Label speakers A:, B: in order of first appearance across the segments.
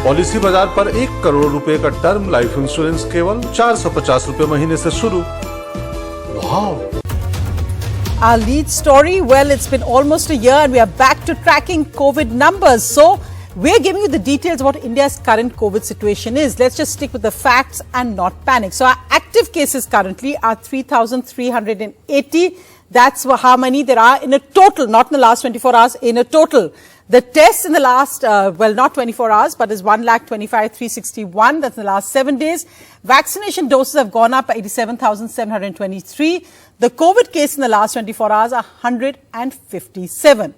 A: Policy बाजार पर 1 करोड़ रुपए का टर्म लाइफ इंश्योरेंस केवल 450 रुपए महीने से शुरू। वाव!
B: Our lead story, well, it's been almost a year and we are back to tracking COVID numbers. So, we're giving you the details of what India's current COVID situation is. Let's just stick with the facts and not panic. So, our active cases currently are 3,380. That's how many there are in a total, not in the last 24 hours, in a total. The tests in the last, not 24 hours, but is 1,25,361. That's in the last 7 days. Vaccination doses have gone up by 87,723. The COVID case in the last 24 hours are 157.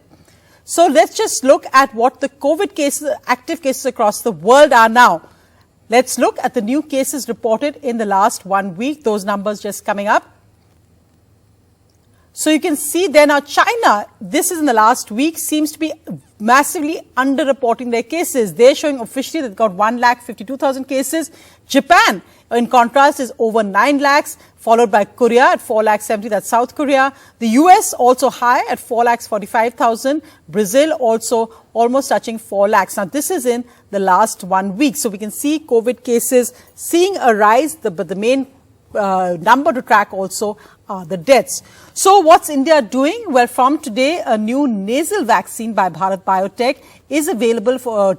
B: So let's just look at what the COVID cases, active cases across the world are now. Let's look at the new cases reported in the last 1 week. Those numbers just coming up. So you can see there now China, this is in the last week, seems to be massively underreporting their cases. They're showing officially they've got 1,52,000 cases. Japan, in contrast, is over 9 lakhs, followed by Korea at 4,70,000, that's South Korea. The US also high at 4,45,000. Brazil also almost touching 4 lakhs. Now this is in the last 1 week. So we can see COVID cases seeing a rise, but the main number to track also are the deaths. So what's India doing? Well, from today, a new nasal vaccine by Bharat Biotech is available for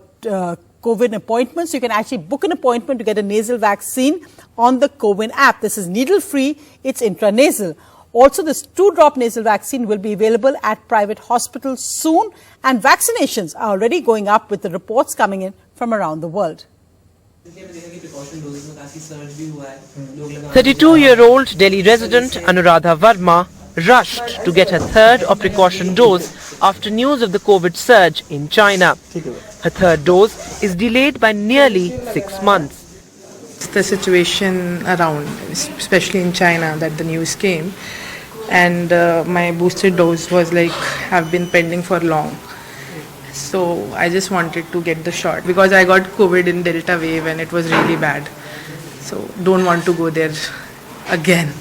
B: CoWIN appointments. You can actually book an appointment to get a nasal vaccine on the CoWIN app. This is needle-free. It's intranasal. Also, this 2-drop nasal vaccine will be available at private hospitals soon. And vaccinations are already going up with the reports coming in from around the world.
C: 32-year-old Delhi resident Anuradha Verma rushed to get her third or precaution dose after news of the COVID surge in China. Her third dose is delayed by nearly 6 months.
D: The situation around, especially in China, that the news came, and my booster dose was have been pending for long. So I just wanted to get the shot because I got COVID in Delta wave and it was really bad. So don't want to go there again.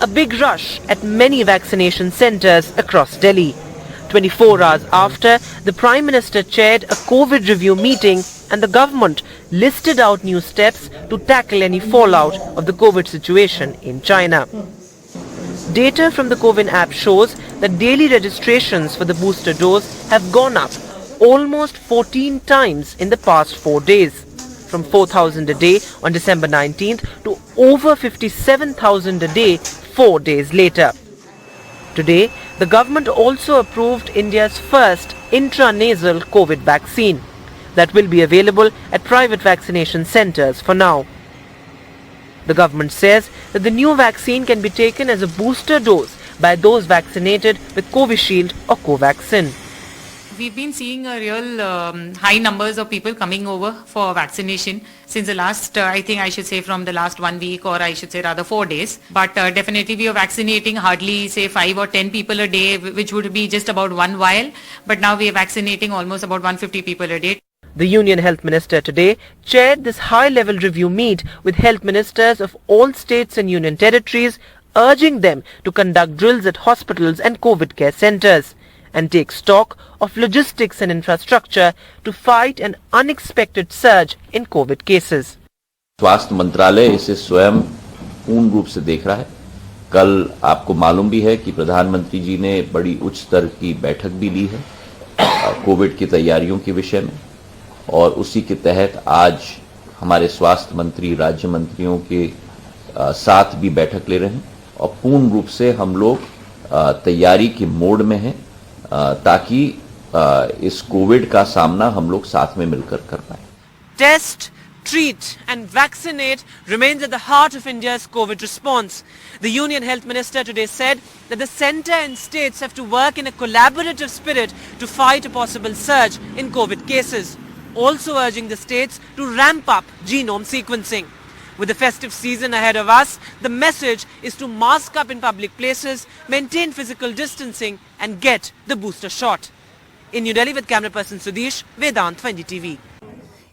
C: A big rush at many vaccination centres across Delhi. 24 hours after, the Prime Minister chaired a COVID review meeting and the government listed out new steps to tackle any fallout of the COVID situation in China. Data from the CoWIN app shows that daily registrations for the booster dose have gone up almost 14 times in the past 4 days, from 4,000 a day on December 19th to over 57,000 a day 4 days later. Today, the government also approved India's first intranasal COVID vaccine that will be available at private vaccination centres for now. The government says that the new vaccine can be taken as a booster dose by those vaccinated with Covishield or Covaxin.
E: We've been seeing a real high numbers of people coming over for vaccination since the last, I think I should say from the last 1 week, or I should say rather 4 days. But definitely we are vaccinating hardly say 5 or 10 people a day, which would be just about 1 vial. But now we are vaccinating almost about 150 people a day.
C: The Union Health Minister today chaired this high-level review meet with health ministers of all states and union territories, urging them to conduct drills at hospitals and COVID care centres and take stock of logistics and infrastructure to fight an unexpected surge in COVID cases.
F: स्वास्थ्य मंत्रालय इसे स्वयं पूर्ण रूप से देख रहा है। कल आपको मालूम भी है कि प्रधानमंत्री जी ने बड़ी उच्च स्तर की बैठक भी ली है कोविड की तैयारियों के विषय में, और उसी के तहत आज हमारे स्वास्थ्य मंत्री राज्य मंत्रियों के साथ भी बैठक ले रहे हैं और पूर्ण रूप से हम लोग तैयारी के मोड में हैं ताकि इस कोविड का सामना हम लोग साथ में मिलकर कर पाएं।
C: Test, treat and vaccinate remains at the heart of India's COVID response. The Union Health Minister today said that the centre and states have to work in a collaborative spirit to fight a possible surge in COVID cases, also urging the states to ramp up genome sequencing. With the festive season ahead of us, the message is to mask up in public places, maintain physical distancing and get the booster shot. In New Delhi with camera person Sudesh, Vedant, NDTV.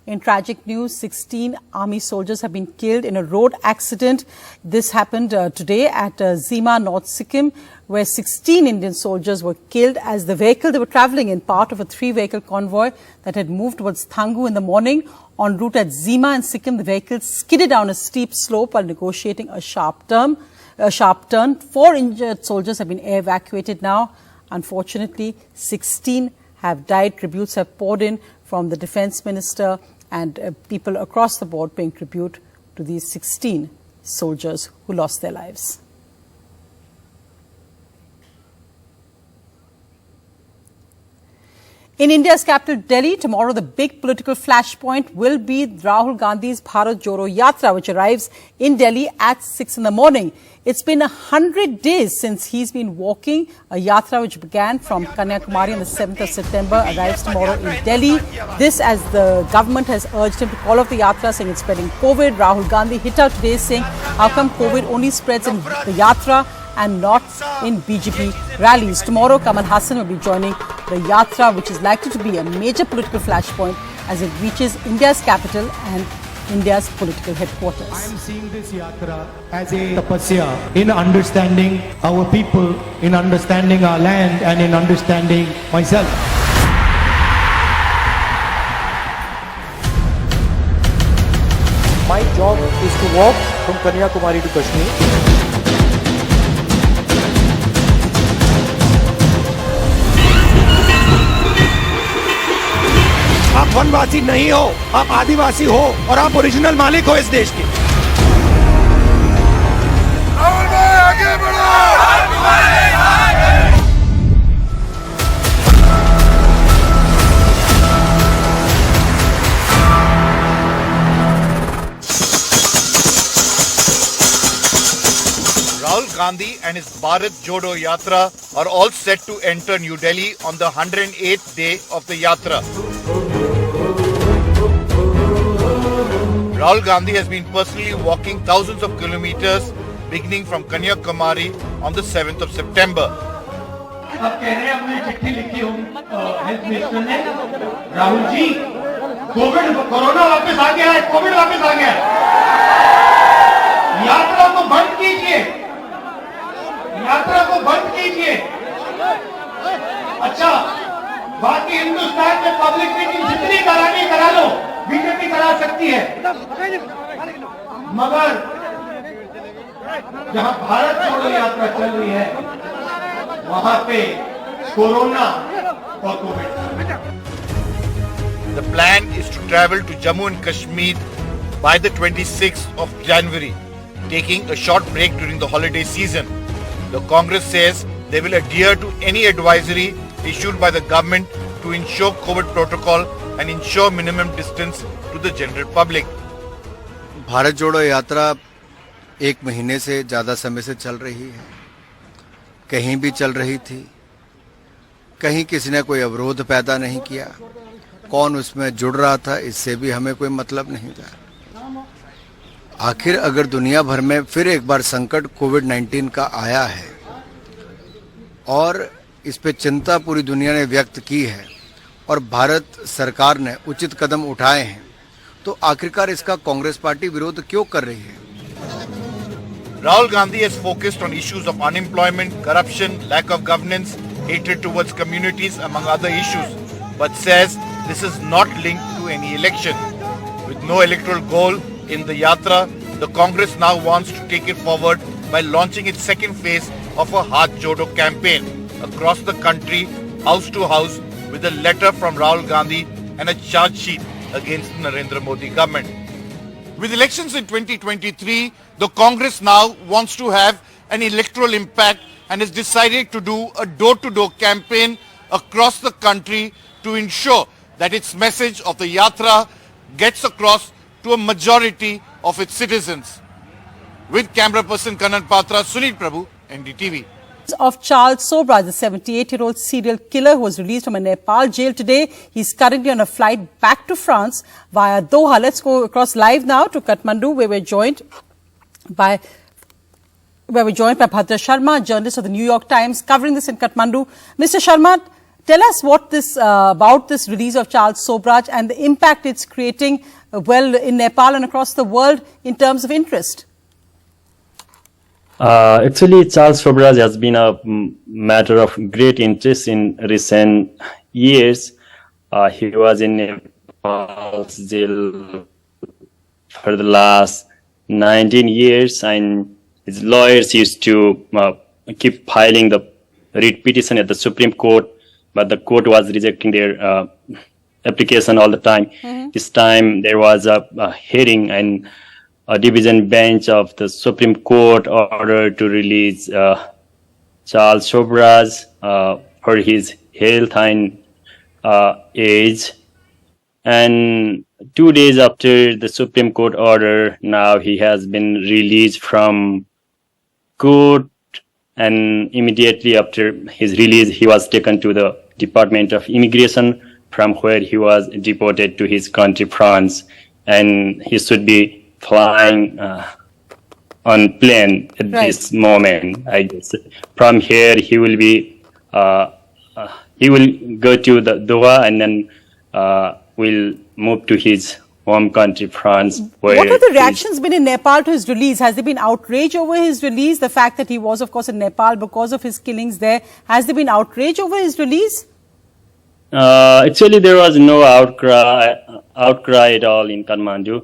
B: In tragic news, 16 army soldiers have been killed in a road accident. This happened today at Zima, North Sikkim, where 16 Indian soldiers were killed as the vehicle they were travelling in, part of a 3-vehicle convoy that had moved towards Thangu in the morning. En route at Zima and Sikkim, the vehicle skidded down a steep slope while negotiating a sharp turn. 4 injured soldiers have been evacuated now. Unfortunately, 16 have died. Tributes have poured in from the Defence Minister and people across the board paying tribute to these 16 soldiers who lost their lives. In India's capital, Delhi, tomorrow the big political flashpoint will be Rahul Gandhi's Bharat Jodo Yatra, which arrives in Delhi at 6 in the morning. It's been 100 days since he's been walking. A yatra which began from Kanyakumari on the 7th of September arrives tomorrow in Delhi. This as the government has urged him to call off the yatra, saying it's spreading COVID. Rahul Gandhi hit out today saying, how come COVID only spreads in the yatra and not in BJP rallies? Tomorrow, Kamal Hassan will be joining the yatra, which is likely to be a major political flashpoint as it reaches India's capital and India's political headquarters.
G: I am seeing this yatra as a tapasya in understanding our people, in understanding our land, and in understanding myself. My job is to walk from Kanyakumari to Kashmir.
H: आप वनवासी नहीं हो, आप आदिवासी हो और आप original मालिक हो इस देश के। राहुल भाई आगे बढ़ो। Rahul Gandhi and his Bharat Jodo Yatra are all set to enter New Delhi on the 108th day of the Yatra. Rahul Gandhi has been personally walking thousands of kilometers beginning from Kanyakumari on the 7th of September.
G: अब कह रहे हैं अपनी चिट्ठी लिखी हो health minister ने, Rahul ji corona वापस आ गया है, कोविड वापस आ गया है, यात्रा को बंद कीजिए, यात्रा को बंद कीजिए। अच्छा, बाकी हिंदुस्तान में पब्लिक मीटिंग जितनी करानी करा लो, बीजेपी करा सकती है, मगर जहां भारत जोड़ो यात्रा चल रही है वहां पे कोरोना और Covid.
H: The plan is to travel to Jammu and Kashmir by the 26th of January, taking a short break during the holiday season. The Congress says they will adhere to any advisory issued by the government to ensure COVID protocol and ensure minimum distance to the general public.
I: Bharat जोड़ो यात्रा 1 महीने से ज़्यादा समय से चल रही है, कहीं भी चल रही थी, कहीं किसी ने कोई अवरोध पैदा नहीं किया, कौन उसमें जुड़ रहा था इससे भी हमें कोई मतलब नहीं था। आखिर अगर दुनिया भर में फिर एक बार संकट कोविड-19 का आया है और इस पे चिंता पूरी दुनिया ने व्यक्त की है और भारत सरकार ने उचित कदम उठाए हैं, तो आखिरकार इसका कांग्रेस पार्टी विरोध क्यों कर रही है?
H: Rahul Gandhi has focused on issues of unemployment, corruption, lack of governance, hatred towards communities, among other issues, but says this is not linked to any election. With no electoral goal in the Yatra, the Congress now wants to take it forward by launching its second phase of a Haath Jodo campaign across the country, house to house, with a letter from Rahul Gandhi and a charge sheet against the Narendra Modi government. With elections in 2023, the Congress now wants to have an electoral impact and has decided to do a door-to-door campaign across the country to ensure that its message of the Yatra gets across to a majority of its citizens. With camera person Kanan Patra, Sunil Prabhu, NDTV.
B: Of Charles Sobhraj, the 78-year-old serial killer who was released from a Nepal jail today. He's currently on a flight back to France via Doha. Let's go across live now to Kathmandu, where we're joined by Bhadra Sharma, journalist of the New York Times, covering this in Kathmandu. Mr. Sharma, Tell us what this about this release of Charles Sobhraj and the impact it's creating, in Nepal and across the world in terms of interest.
J: Actually, Charles Sobhraj has been a matter of great interest in recent years. He was in Nepal's jail for the last 19 years, and his lawyers used to keep filing the writ petition at the Supreme Court, but the court was rejecting their application all the time. This time there was a hearing, and a division bench of the Supreme Court ordered to release Charles Sobhraj for his health and age. And 2 days after the Supreme Court order, now he has been released from court, and immediately after his release, he was taken to the Department of Immigration, from where he was deported to his country, France, and he should be flying on plane at this moment. I guess from here he will be he will go to the Doha, and then will move to his home country, France.
B: What have the reactions been in Nepal to his release? Has there been outrage over his release? The fact that he was, of course, in Nepal because of his killings there. Has there been outrage over his release?
J: Actually, there was no outcry at all in Kathmandu.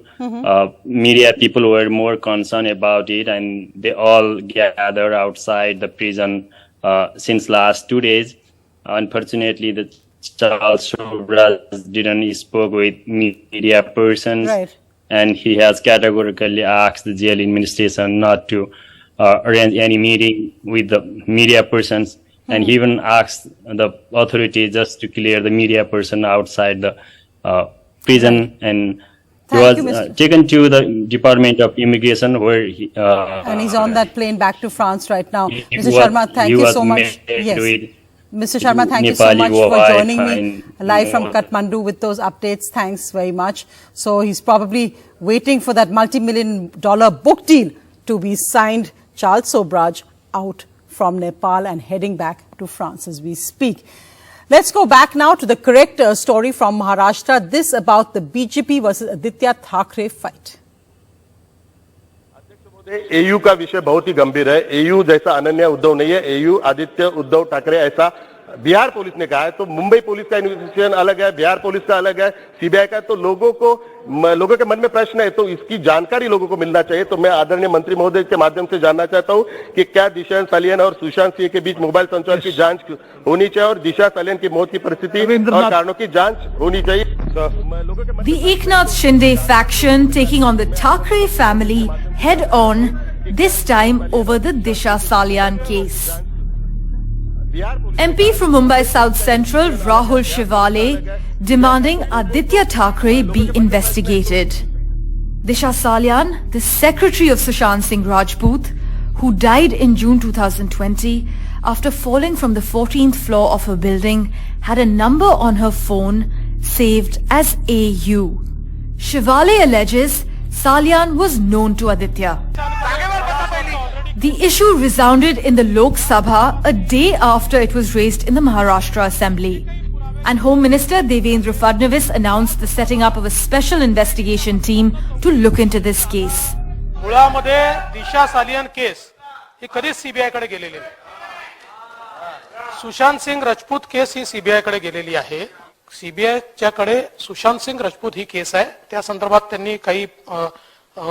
J: Media people were more concerned about it, and they all gathered outside the prison since last 2 days. Unfortunately, the Charles Sobhraj didn't speak with media persons, and he has categorically asked the jail administration not to arrange any meeting with the media persons. And he even asked the authorities just to clear the media person outside the prison. And he was taken to the Department of Immigration, where he...
B: and he's on that plane back to France right now. Mr. Sharma, thank you so much. Yes. Mr. Sharma, thank you so much for joining me live from Kathmandu with those updates. Thanks very much. So he's probably waiting for that multi-million-dollar book deal to be signed. Charles Sobhraj out from Nepal and heading back to France as we speak. Let's go back now to the correct story from Maharashtra. This about the BJP versus Aditya Thackeray fight.
K: AU का विषय बहुत ही गंभीर है. AU जैसा अनन्य उद्धव नहीं है. AU Aditya Uddhav Thackeray ऐसा बिहार पुलिस ने कहा है. तो मुंबई पुलिस का इन्वेस्टिगेशन अलग है, बिहार पुलिस का अलग है, सीबीआई का. तो लोगों के मन में प्रश्न है, तो इसकी जानकारी लोगों को मिलना चाहिए. तो मैं आदरणीय मंत्री महोदय के माध्यम से जानना चाहता हूं कि क्या दिशा सालियन और सुशांत सिंह के बीच मोबाइल संचार की जांच होनी चाहिए, और दिशा सालियन की मौत की परिस्थिति और कारणों की जांच होनी चाहिए.
L: The Eknath Shinde faction taking on the Thackeray family head on, this time over the Disha Salyan case. MP from Mumbai South Central Rahul Shivale demanding Aditya Thackeray be investigated. Disha Salyan, the secretary of Sushant Singh Rajput, who died in June 2020 after falling from the 14th floor of her building, had a number on her phone saved as AU. Shivale alleges Salyan was known to Aditya. The issue resounded in the Lok Sabha a day after it was raised in the Maharashtra Assembly. And Home Minister Devendra Fadnavis announced the setting up of a special investigation team to look into this case.
M: मुळामध्ये दिशा Salian case ही कधीच CBI कडे गेलेली नाही. Sushant Singh Rajput case ही CBI कडे गेलेली आहे. सीबीआयच्या कडे सुशांत सिंग राजपूत ही केस आहे. त्या संदर्भात त्यांनी काही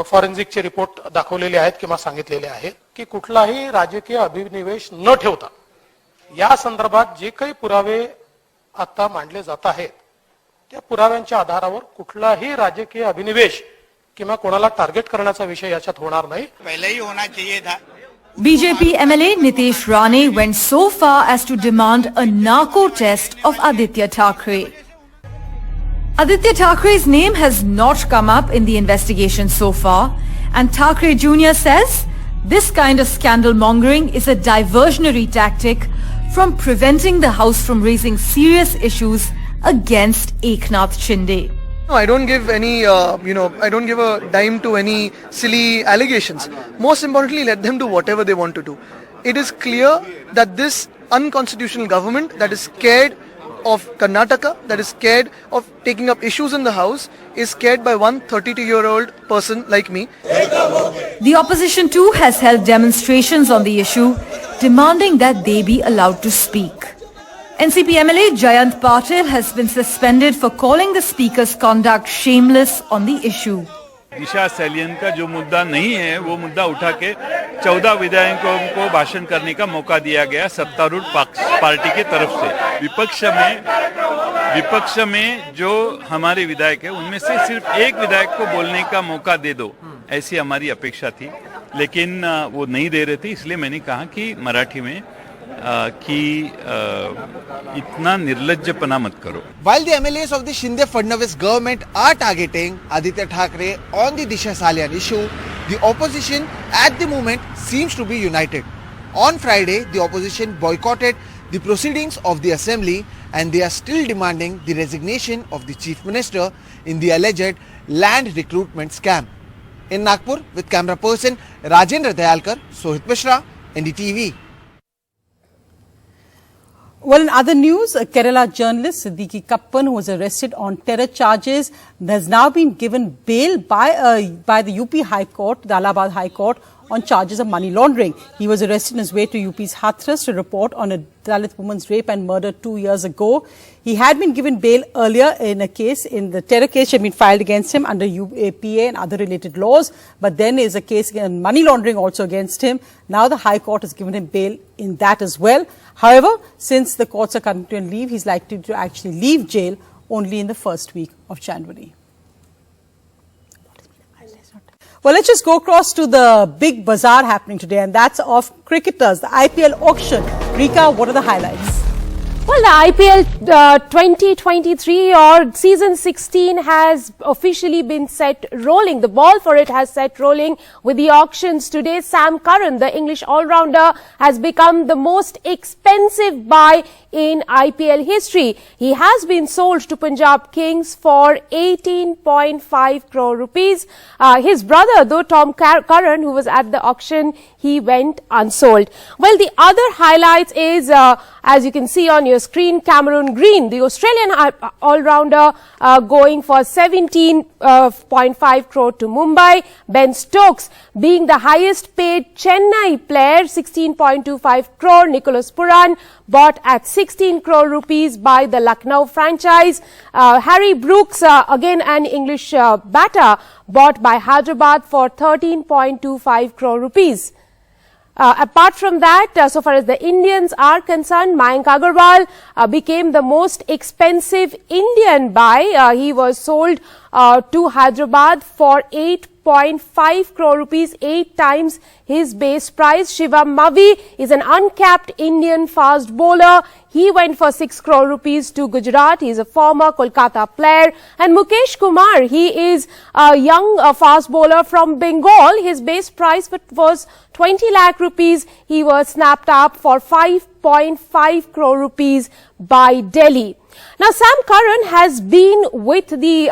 M: फॉरेन्सिकचे रिपोर्ट दाखवलेले आहेत किंवा सांगितलेले आहेत की कुठलाही राजकीय अभिनिवेश न ठेवता या संदर्भात जे काही पुरावे आता मांडले जात आहेत त्या पुराव्यांच्या आधारावर कुठलाही राजकीय अभिनिवेश किंवा कोणाला टार्गेट करण्याचा विषय याच्यात होणार नाही. पहिलेही होना चाहिए था.
L: BJP MLA Nitesh Rane went so far as to demand a narco test of Aditya Thackeray. Aditya Thackeray's name has not come up in the investigation so far, and Thackeray Jr. says this kind of scandal mongering is a diversionary tactic from preventing the House from raising serious issues against Eknath Shinde.
N: No, I don't give any, I don't give a dime to any silly allegations. Most importantly, let them do whatever they want to do. It is clear that this unconstitutional government that is scared of Karnataka that is scared of taking up issues in the house is scared by one 32-year-old person like me.
L: The opposition too has held demonstrations on the issue, demanding that they be allowed to speak. NCP MLA Jayant Patil has been suspended for calling the speaker's conduct shameless on the issue.
O: Disha Salian का जो मुद्दा नहीं है वो मुद्दा उठा के 14 विधायकों को भाषण करने का मौका दिया गया सत्तारूढ़ पार्टी की तरफ से। विपक्ष में जो हमारे विधायक है उनमें से सिर्फ एक विधायक को बोलने का मौका दे दो, ऐसी हमारी अपेक्षा थी, लेकिन वो नहीं दे रहे थे। इसलिए मैंने कहा कि मराठी में इतना निर्लज्जपना मत करो।
P: While the MLAs of the Shinde Fadnavis government are targeting Aditya Thackeray on the Disha Salyan issue, the opposition at the moment seems to be united. On Friday, the opposition boycotted the proceedings of the assembly and they are still demanding the resignation of the chief minister in the alleged land recruitment scam. In Nagpur, with camera person Rajendra Dayalkar, Sohit Mishra, NDTV.
B: Well, in other news, Kerala journalist Siddique Kappan, who was arrested on terror charges, has now been given bail by the UP High Court, the Allahabad High Court, on charges of money laundering. He was arrested on his way to UP's Hathras to report on a Dalit woman's rape and murder 2 years ago. He had been given bail earlier in a case, in the terror case had been filed against him under UAPA and other related laws. But then there is a case against money laundering also against him. Now the High Court has given him bail in that as well. However, since the courts are currently on leave, he's likely to actually leave jail only in the first week of January. Well, let's just go across to the big bazaar happening today, and that's of cricketers, the IPL auction. Rika, what are the highlights?
Q: Well, the IPL 2023 or season 16 has officially been set rolling. The ball for it has set rolling with the auctions today. Sam Curran, the English all-rounder, has become the most expensive buy in IPL history. He has been sold to Punjab Kings for 18.5 crore rupees. His brother, though, Tom Curran, who was at the auction, he went unsold. Well, the other highlights is, as you can see on your screen, Cameron Green, the Australian all-rounder, going for 17.5 crore to Mumbai. Ben Stokes being the highest paid Chennai player, 16.25 crore. Nicholas Puran bought at 16 crore rupees by the Lucknow franchise. Harry Brooks, again an English batter, bought by Hyderabad for 13.25 crore rupees. Apart from that, so far as the Indians are concerned, Mayank Agarwal became the most expensive Indian buy. He was sold to Hyderabad for 8.5 crore rupees, 8 times his base price. Shivam Mavi is an uncapped Indian fast bowler. He went for 6 crore rupees to Gujarat. He is a former Kolkata player. And Mukesh Kumar, he is a young fast bowler from Bengal. His base price was 20 lakh rupees. He was snapped up for 5.5 crore rupees by Delhi. Now, Sam Curran has been with the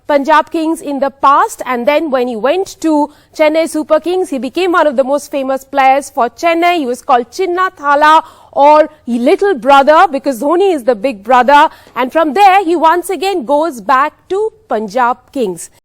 Q: Punjab Kings in the past, and then when he went to Chennai Super Kings, he became one of the most famous players for Chennai. He was called Chinna Thala, or little brother, because Dhoni is the big brother, and from there he once again goes back to Punjab Kings.